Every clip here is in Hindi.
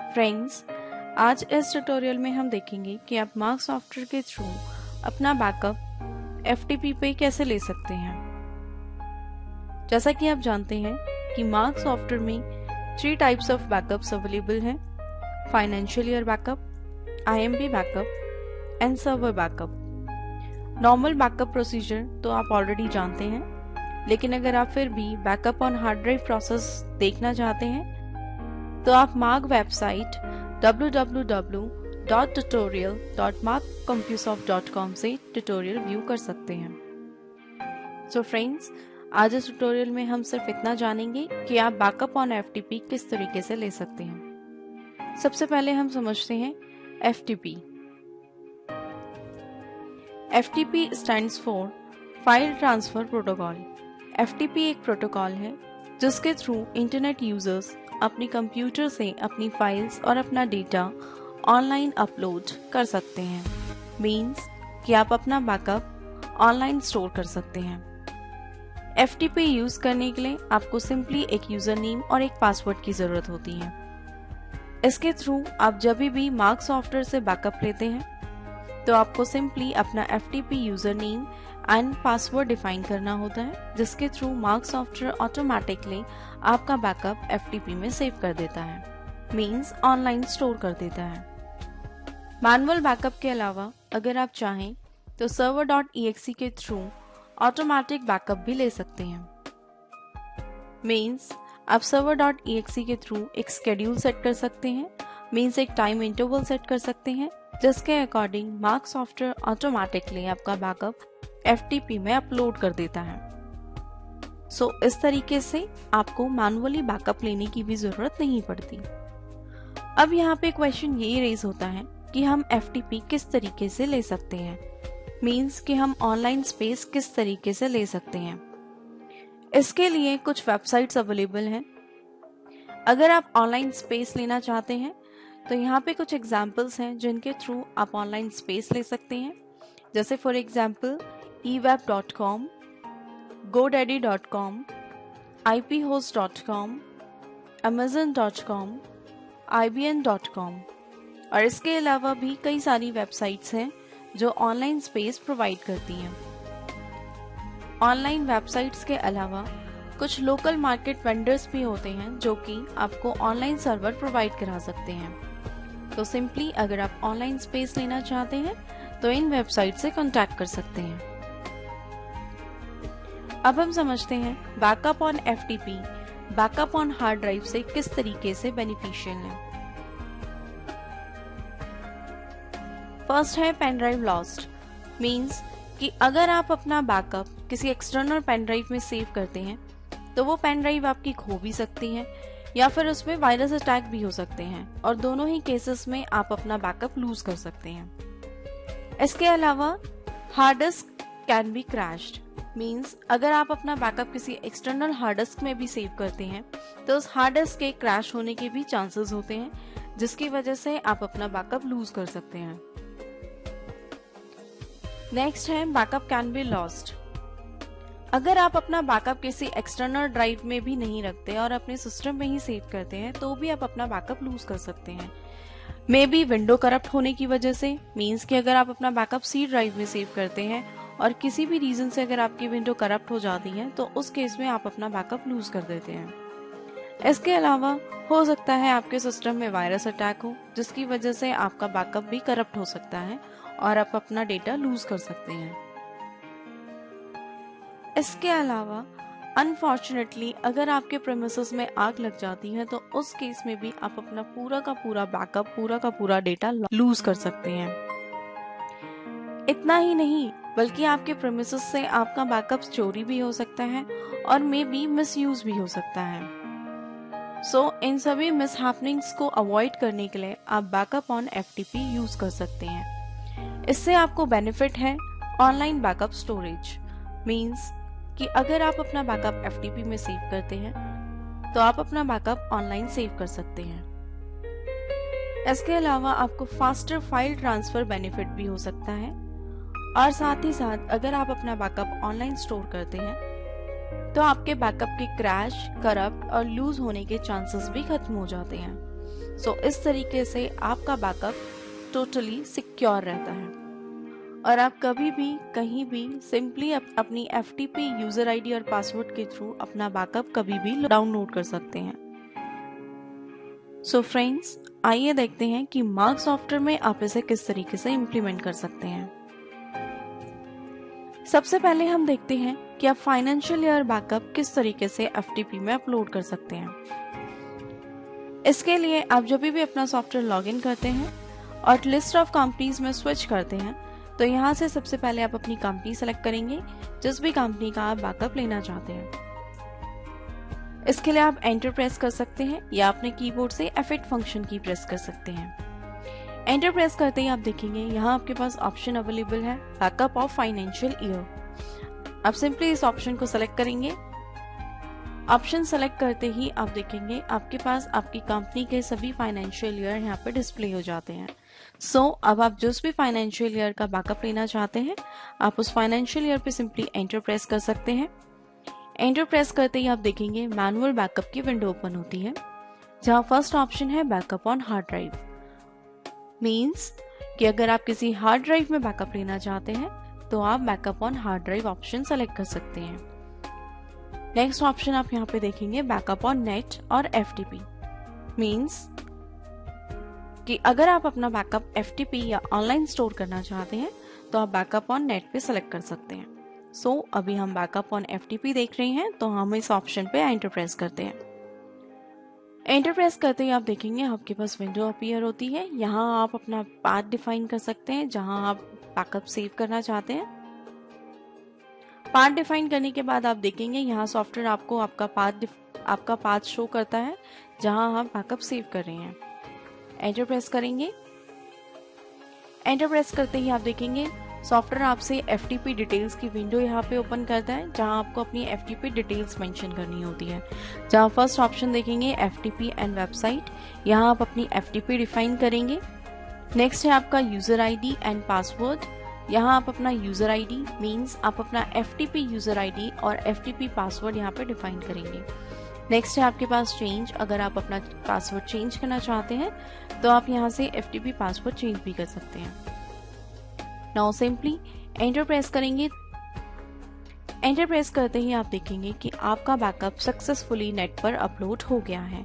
फ्रेंड्स, आज इस ट्यूटोरियल में हम देखेंगे कि आप मार्ग सॉफ्टवेयर के थ्रू अपना बैकअप FTP पे कैसे ले सकते हैं। जैसा कि आप जानते हैं कि मार्ग सॉफ्टवेयर में 3 टाइप्स ऑफ बैकअप्स अवेलेबल हैं: financial year backup, IMP backup and server backup. Normal backup procedure तो आप ऑलरेडी जानते हैं, लेकिन अगर आप फिर भी backup on hard drive process देखना चाहते हैं तो आप मार्ग वेबसाइट www.tutorial.margcompusoft.com से ट्यूटोरियल व्यू कर सकते हैं। सो फ्रेंड्स, आज इस ट्यूटोरियल में हम सिर्फ इतना जानेंगे कि आप बैकअप ऑन FTP किस तरीके से ले सकते हैं। सबसे पहले हम समझते हैं FTP। FTP stands for file transfer protocol. FTP एक प्रोटोकॉल है जिसके थ्रू इंटरनेट यूजर्स अपनी कंप्यूटर से अपनी फाइल्स और अपना डेटा ऑनलाइन अपलोड कर सकते हैं। मींस कि आप अपना बैकअप ऑनलाइन स्टोर कर सकते हैं। FTP यूज करने के लिए आपको सिंपली एक यूजर नेम और एक पासवर्ड की जरूरत होती है। इसके थ्रू आप जब भी मार्ग सॉफ्टवेयर से बैकअप लेते हैं तो आपको सिंपली अपना FTP user name and password define करना होता है, जिसके थ्रू मार्ग सॉफ्टवेयर ऑटोमेटिकली आपका बैकअप FTP में सेव कर देता है, मींस ऑनलाइन स्टोर कर देता है। मैनुअल बैकअप के अलावा अगर आप चाहें तो server.exe के थ्रू ऑटोमेटिक बैकअप भी ले सकते हैं। मींस आप server.exe के थ्रू एक शेड्यूल सेट कर सकते हैं, मींस एक टाइम इंटरवल सेट कर सकते हैं जिसके अकॉर्डिंग मार्ग सॉफ्टवेयर ऑटोमेटिकली आपका बैकअप FTP में अपलोड कर देता है। सो इस तरीके से आपको मैनुअली बैकअप लेने की भी जरूरत नहीं पड़ती। अब यहाँ पे क्वेश्चन ये रेज होता है कि हम FTP किस तरीके से ले सकते हैं, मींस कि हम ऑनलाइन स्पेस किस तरीके से ले सकते हैं। इसके लिए कुछ वेबसाइट्स अवेलेबल हैं। अगर आप ऑनलाइन स्पेस लेना चाहते हैं तो यहाँ पे कुछ एग्जाम्पल्स हैं जिनके थ्रू आप ऑनलाइन स्पेस ले सकते हैं, जैसे for example eweb.com, godaddy.com, iphost.com, amazon.com, ibn.com और इसके अलावा भी कई सारी वेबसाइट्स हैं जो ऑनलाइन स्पेस प्रोवाइड करती हैं। ऑनलाइन वेबसाइट्स के अलावा कुछ लोकल मार्केट वेंडर्स भी होते हैं जो कि आपको ऑनलाइन सर्वर प्रोवाइड करा सकते हैं। तो सिंपली अगर आप ऑनलाइन स्पेस लेना चाहते हैं तो इन वेबसाइट से कांटेक्ट कर सकते हैं। अब हम समझते हैं backup on FTP backup on hard drive से किस तरीके से बेनिफिशियल है। फर्स्ट है पेन ड्राइव लॉस्ट। मींस कि अगर आप अपना बैकअप किसी एक्सटर्नल पेन ड्राइव में सेव करते हैं तो वो पेन ड्राइव आपकी खो भी सकती है या फिर उसमें वायरस अटैक भी हो सकते हैं, और दोनों ही केसेस में आप अपना बैकअप लूज कर सकते हैं। इसके अलावा hard disk can be crashed. Means अगर आप अपना बैकअप किसी एक्सटर्नल हार्ड डिस्क में भी सेव करते हैं तो उस हार्ड डिस्क के क्रैश होने के भी चांसेस होते हैं, जिसकी वजह से आप अपना बैकअप लूज कर सकते हैं। नेक्स्ट है बैकअप कैन बी लॉस्ट। अगर आप अपना बैकअप किसी एक्सटर्नल ड्राइव में भी नहीं रखते और अपने सिस्टम में ही सेव करते हैं तो भी आप अपना बैकअप लूज कर सकते हैं। मे बी विंडो करप्ट होने की वजह से। मींस कि अगर आप अपना बैकअप C ड्राइव में सेव करते हैं और किसी भी रीजन से अगर आपकी विंडो करप्ट हो जाती है तो उस केस में आप अपना बैकअप लूज कर देते हैं। इसके अलावा हो सकता है आपके सिस्टम में वायरस अटैक हो, जिसकी वजह से आपका बैकअप भी करप्ट हो सकता है और आप अपना डेटा लूज कर सकते हैं। इसके अलावा अनफॉर्चुनेटली अगर आपके प्रेमिसेस में आग लग जाती है तो उस केस में भी आप अपना पूरा का पूरा बैकअप, पूरा का पूरा डेटा लूज कर सकते हैं। इतना ही नहीं बल्कि आपके प्रेमिसेस से आपका बैकअप चोरी भी हो सकता है और मे बी मिसयूज भी हो सकता है। सो इन सभी मिसहैपनिंग्स को अवॉइड करने के लिए आप बैकअप ऑन FTP यूज कर सकते हैं। इससे आपको बेनिफिट है ऑनलाइन बैकअप स्टोरेज। मींस कि अगर आप अपना बैकअप FTP में सेव करते हैं तो आप अपना बैकअप ऑनलाइन सेव कर सकते हैं। इसके अलावा आपको फास्टर फाइल ट्रांसफर बेनिफिट भी हो सकता है, और साथ ही साथ अगर आप अपना बैकअप ऑनलाइन स्टोर करते हैं तो आपके बैकअप के क्रैश, करप्ट और लूज होने के चांसेस भी खत्म हो जाते हैं। सो इस तरीके से आपका बैकअप टोटली सिक्योर रहता है और आप कभी भी कहीं भी सिंपली अपनी FTP यूजर आईडी और पासवर्ड के थ्रू अपना बैकअप कभी भी डाउनलोड कर सकते हैं। सो फ्रेंड्स, आइए देखते हैं कि मार्ग सॉफ्टवेयर में आप इसे किस तरीके से इम्प्लीमेंट कर सकते हैं। सबसे पहले हम देखते हैं कि आप फाइनेंशियल ईयर बैकअप किस तरीके से FTP में अपलोड कर सकते हैं। इसके लिए आप जब भी अपना सॉफ्टवेयर लॉगिन करते हैं और लिस्ट ऑफ कंपनीज में स्विच करते हैं तो यहाँ से सबसे पहले आप अपनी कंपनी सेलेक्ट करेंगे जिस भी कंपनी का आप बैकअप लेना चाहते हैं। इसके लिए आप एंटर प्रेस कर सकते हैं या अपने कीबोर्ड से F8 फंक्शन की प्रेस कर सकते हैं। एंटर प्रेस करते ही आप देखेंगे यहाँ आपके पास ऑप्शन अवेलेबल है बैकअप ऑफ फाइनेंशियल ईयर। आप सिंपली इस ऑप्शन को सेलेक्ट करेंगे। ऑप्शन सेलेक्ट करते ही आप देखेंगे आपके पास आपकी कंपनी के सभी फाइनेंशियल ईयर यहाँ पे डिस्प्ले हो जाते हैं। अब आप जिस भी फाइनेंशियल ईयर का बैकअप लेना चाहते हैं आप उस फाइनेंशियल ईयर पे सिंपली एंटर प्रेस कर सकते हैं। एंटर प्रेस करते ही आप देखेंगे मैनुअल बैकअप की विंडो ओपन होती है जहां फर्स्ट ऑप्शन है backup on hard drive. Means कि अगर आप किसी हार्ड ड्राइव में बैकअप लेना चाहते हैं तो आप backup on hard drive option select कर सकते हैं। नेक्स्ट ऑप्शन आप यहाँ पे देखेंगे बैकअप ऑन नेट और FTP। मींस कि अगर आप अपना बैकअप FTP या ऑनलाइन स्टोर करना चाहते हैं तो आप बैकअप ऑन नेट पे सेलेक्ट कर सकते हैं। अभी हम बैकअप ऑन FTP देख रहे हैं तो हम इस ऑप्शन पे एंटर प्रेस करते हैं। एंटर प्रेस करते ही आप देखेंगे आपके पास विंडो अपीयर होती है। यहाँ आप अपना पाथ डिफाइन कर सकते हैं जहां आप बैकअप सेव करना चाहते हैं। पाथ डिफाइन करने के बाद आप देखेंगे यहाँ सॉफ्टवेयर आपको आपका पाथ शो करता है जहां आप बैकअप सेव कर रहे हैं। एंटर प्रेस करेंगे। एंटर प्रेस करते ही आप देखेंगे सॉफ्टवेयर आपसे FTP डिटेल्स की विंडो यहाँ पे ओपन करता है जहाँ आपको अपनी FTP डिटेल्स मेंशन करनी होती है। जहाँ फर्स्ट ऑप्शन देखेंगे FTP एंड वेबसाइट, यहाँ आप अपनी FTP डिफाइन करेंगे। नेक्स्ट है आपका यूजर आईडी एंड पासवर्ड, यहाँ आप अपना यूजर आईडी मींस आप अपना FTP यूजर आईडी और FTP पासवर्ड यहाँ पे डिफाइन करेंगे। नेक्स्ट है आपके पास चेंज, अगर आप अपना पासवर्ड चेंज करना चाहते हैं तो आप यहाँ से FTP पासवर्ड चेंज भी कर सकते हैं। नाउ सिंपली एंटर प्रेस करेंगे। एंटर प्रेस करते ही आप देखेंगे कि आपका बैकअप सक्सेसफुली नेट पर अपलोड हो गया है।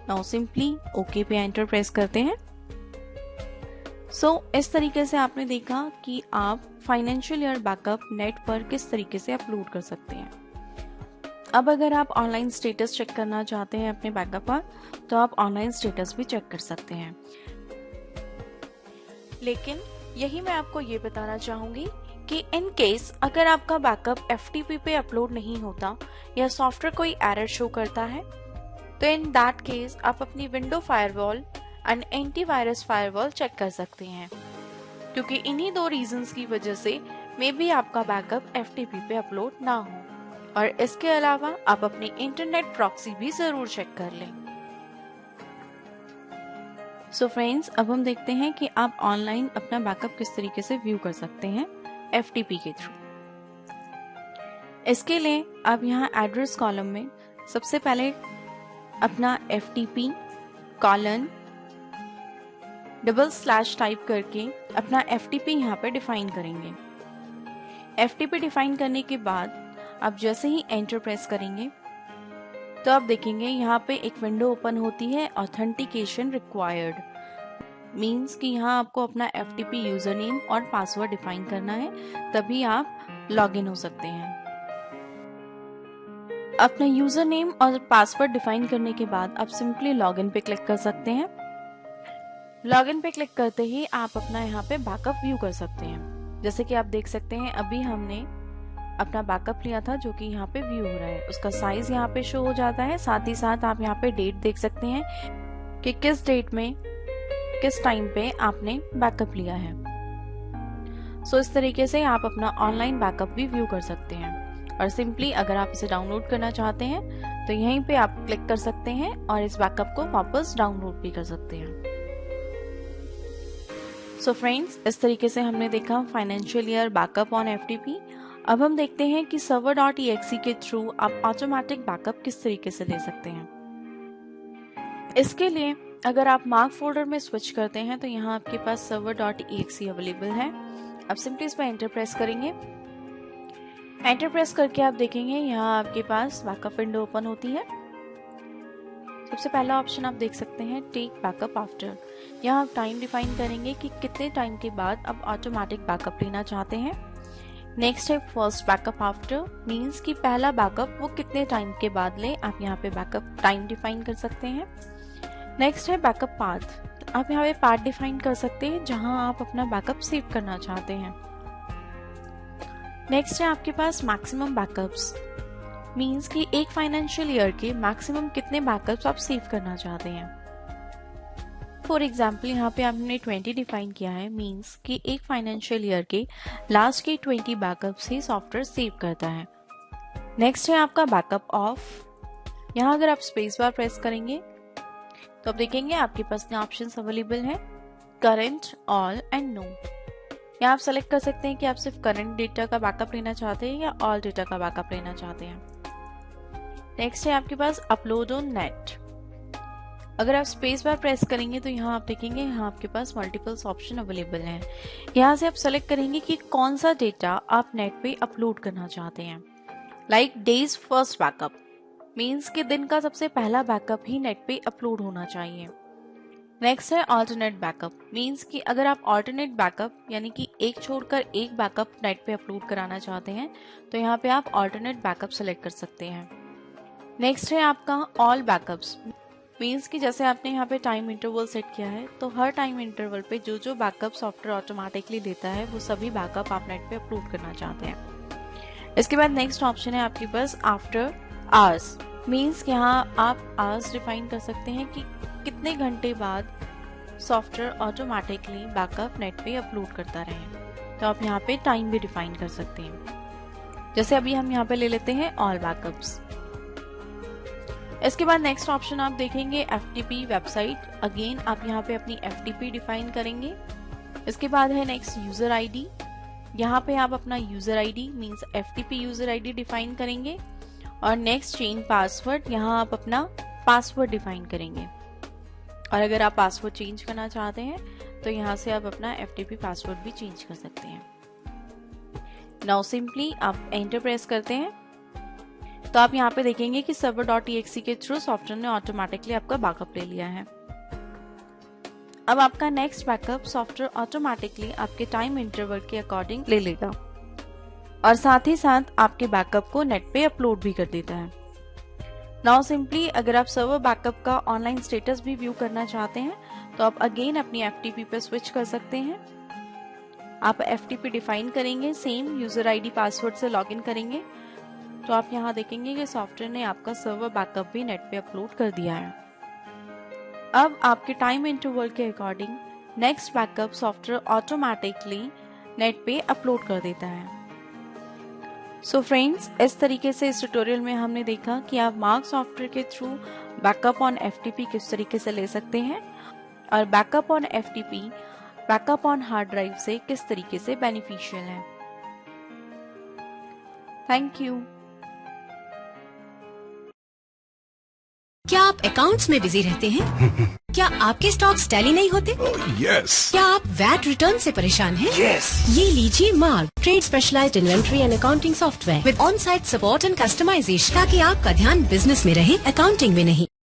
नाउ सिंपली ओके पे एंटर प्रेस करते हैं। इस तरीके से आपने देखा कि आप फाइनेंशियल ईयर बैकअप नेट पर किस तरीके से अपलोड कर सकते हैं। अब अगर आप ऑनलाइन स्टेटस चेक करना चाहते हैं अपने बैकअप पर तो आप ऑनलाइन स्टेटस भी चेक कर सकते हैं। लेकिन यही मैं आपको ये बताना चाहूंगी कि इन केस अगर आपका बैकअप FTP पे अपलोड नहीं होता या सॉफ्टवेयर कोई एरर शो करता है तो इन दैट केस आप अपनी window firewall and antivirus firewall check कर सकते हैं, क्योंकि इन्हीं दो रीजंस की वजह से मे बी आपका बैकअप FTP पे अपलोड ना हो। और इसके अलावा आप अपनी इंटरनेट प्रॉक्सी भी जरूर चेक कर लें। फ्रेंड्स, अब हम देखते हैं कि आप ऑनलाइन अपना बैकअप किस तरीके से व्यू कर सकते हैं FTP के थ्रू। इसके लिए आप यहाँ एड्रेस कॉलम में सबसे पहले अपना FTP : / टाइप करके अपना FTP यहाँ पे डिफाइन करेंगे। FTP डिफाइन करने के बाद आप जैसे ही एंटर प्रेस करेंगे तो आप देखेंगे यहाँ पे एक विंडो ओपन होती है ऑथेंटिकेशन रिक्वायर्ड। मींस कि यहाँ आपको अपना FTP यूजर नेम और पासवर्ड डिफाइन करना है, तभी आप लॉगिन हो सकते हैं। अपना यूजर नेम और पासवर्ड डिफाइन करने के बाद आप सिंपली लॉगिन पे क्लिक कर सकते हैं। लॉगिन पे क्लिक करते ही आप अपना यहाँ पे बैकअप व्यू कर सकते हैं। जैसे कि आप देख सकते हैं अभी हमने अपना बैकअप लिया था जो कि यहाँ पे व्यू हो रहा है, उसका साइज यहाँ पे शो हो जाता है। साथ ही साथ आप यहाँ पे डेट देख सकते हैं कि किस डेट में किस टाइम पे आपने बैकअप लिया है। इस तरीके से आप अपना ऑनलाइन बैकअप भी व्यू कर सकते हैं। और सिंपली अगर आप इसे डाउनलोड करना चाहते हैं तो यहीं पे आप क्लिक कर सकते हैं और इस बैकअप को वापस डाउनलोड भी कर सकते हैं। फ्रेंड्स, इस तरीके से हमने देखा financial year backup on FTP। अब हम देखते हैं कि server.exe के थ्रू आप ऑटोमेटिक बैकअप किस तरीके से ले सकते हैं। इसके लिए अगर आप मार्ग फोल्डर में स्विच करते हैं तो यहाँ आपके पास server.exe अवेलेबल है। अब सिंपली इस पर एंटर प्रेस करेंगे। एंटर प्रेस करके आप देखेंगे यहाँ आपके पास बैकअप विंडो ओपन होती है। सबसे पहला ऑप्शन आप देख सकते हैं टेक बैकअप आफ्टर। यहाँ आप टाइम डिफाइन करेंगे कि कितने टाइम के बाद आप ऑटोमेटिक बैकअप लेना चाहते हैं। नेक्स्ट है फर्स्ट बैकअप आफ्टर, मीन्स कि पहला बैकअप वो कितने टाइम के बाद ले, आप यहाँ पे बैकअप टाइम डिफाइन कर सकते हैं। नेक्स्ट है बैकअप पाथ, आप यहाँ पे पाथ डिफाइन कर सकते हैं जहां आप अपना बैकअप सेव करना चाहते हैं। नेक्स्ट है आपके पास मैक्सिमम बैकअप्स, मीन्स कि एक फाइनेंशियल ईयर के मैक्सिमम कितने बैकअप्स आप सेव करना चाहते हैं। फॉर एग्जाम्पल यहाँ पे आपने 20 डिफाइन किया है, मीन्स कि एक फाइनेंशियल ईयर के लास्ट के 20 बैकअप्स ही सॉफ्टवेयर सेव करता है। नेक्स्ट है आपका बैकअप ऑफ। यहाँ अगर आप स्पेस बार प्रेस करेंगे तो आप देखेंगे आपके पास यहाँ ऑप्शंस अवेलेबल हैं, करंट, ऑल एंड नो। यहाँ आप सेलेक्ट कर सकते हैं कि आप सिर्फ करंट डेटा का बैकअप लेना चाहते हैं या ऑल डेटा का बैकअप लेना चाहते हैं। नेक्स्ट है आपके पास अपलोड ऑन नेट। अगर आप स्पेस बार प्रेस करेंगे तो यहाँ आप देखेंगे यहाँ आपके पास मल्टीपल्स ऑप्शन अवेलेबल हैं। यहाँ से आप सेलेक्ट करेंगे कि कौन सा डेटा आप नेट पे अपलोड करना चाहते हैं। Like days first backup, means कि दिन का सबसे पहला बैकअप ही नेट पे अपलोड होना चाहिए। नेक्स्ट है ऑल्टरनेट बैकअप, मीन्स कि अगर आप ऑल्टरनेट बैकअप यानी कि एक छोड़कर एक बैकअप नेट पे अपलोड कराना चाहते हैं तो यहाँ पे आप ऑल्टरनेट बैकअप सेलेक्ट कर सकते हैं। नेक्स्ट है आपका ऑल बैकअप्स, मीन्स कि जैसे आपने यहाँ पे टाइम इंटरवल सेट किया है तो हर टाइम इंटरवल पे जो जो बैकअप सॉफ्टवेयर ऑटोमेटिकली देता है वो सभी बैकअप आप नेट पे अपलोड करना चाहते हैं। इसके बाद नेक्स्ट ऑप्शन है आपके पास आफ्टर आवर्स, मीन्स यहाँ आप आवर्स डिफाइन कर सकते हैं कि कितने घंटे बाद सॉफ्टवेयर ऑटोमेटिकली बैकअप नेट पे अपलोड करता रहे। तो आप यहाँ पे टाइम भी डिफाइन कर सकते हैं। जैसे अभी हम यहाँ पे ले लेते हैं ऑल बैकअप्स। इसके बाद नेक्स्ट ऑप्शन आप देखेंगे FTP वेबसाइट। अगेन आप यहाँ पे अपनी FTP डिफाइन करेंगे। इसके बाद है नेक्स्ट यूजर आईडी। यहाँ पे आप अपना user ID means FTP user ID define करेंगे और नेक्स्ट चेंज पासवर्ड, यहाँ आप अपना पासवर्ड डिफाइन करेंगे। और अगर आप पासवर्ड चेंज करना चाहते हैं तो यहाँ से आप अपना FTP पासवर्ड भी चेंज कर सकते हैं। नाउ सिंपली आप एंटर प्रेस करते हैं तो आप यहाँ पे देखेंगे कि server.exe के थ्रू सॉफ्टवेयर ने ऑटोमेटिकली आपका बैकअप ले लिया है। अब आपका नेक्स्ट बैकअप सॉफ्टवेयर ऑटोमेटिकली आपके टाइम इंटरवल के अकॉर्डिंग ले लेगा और साथ ही साथ आपके बैकअप को नेट पे अपलोड भी कर देता है। नाउ सिंपली अगर आप सर्वर बैकअप का ऑनलाइन स्टेटस भी व्यू करना चाहते हैं तो आप अगेन अपनी FTP पे स्विच कर सकते हैं। आप FTP डिफाइन करेंगे, सेम यूजर आईडी पासवर्ड से लॉगिन करेंगे तो आप यहाँ देखेंगे कि सॉफ्टवेयर ने आपका सर्वर बैकअप भी नेट पे अपलोड कर दिया है। अब आपके टाइम इंटरवल के according next backup software automatically net पे अपलोड कर देता है। सो फ्रेंड्स, इस तरीके से इस ट्यूटोरियल में हमने देखा कि आप मार्ग सॉफ्टवेयर के थ्रू बैकअप ऑन FTP किस तरीके से ले सकते हैं और backup on FTP backup on hard drive से किस तरीके से बेनिफिशियल है। Thank you. क्या आप अकाउंट्स में बिजी रहते हैं? क्या आपके स्टॉक्स टैली नहीं होते? Yes. क्या आप वैट रिटर्न से परेशान हैं? Yes. ये लीजिए Marg, trade specialised inventory and accounting software with on site support and customisation, ताकि आपका ध्यान बिजनेस में रहे, अकाउंटिंग में नहीं।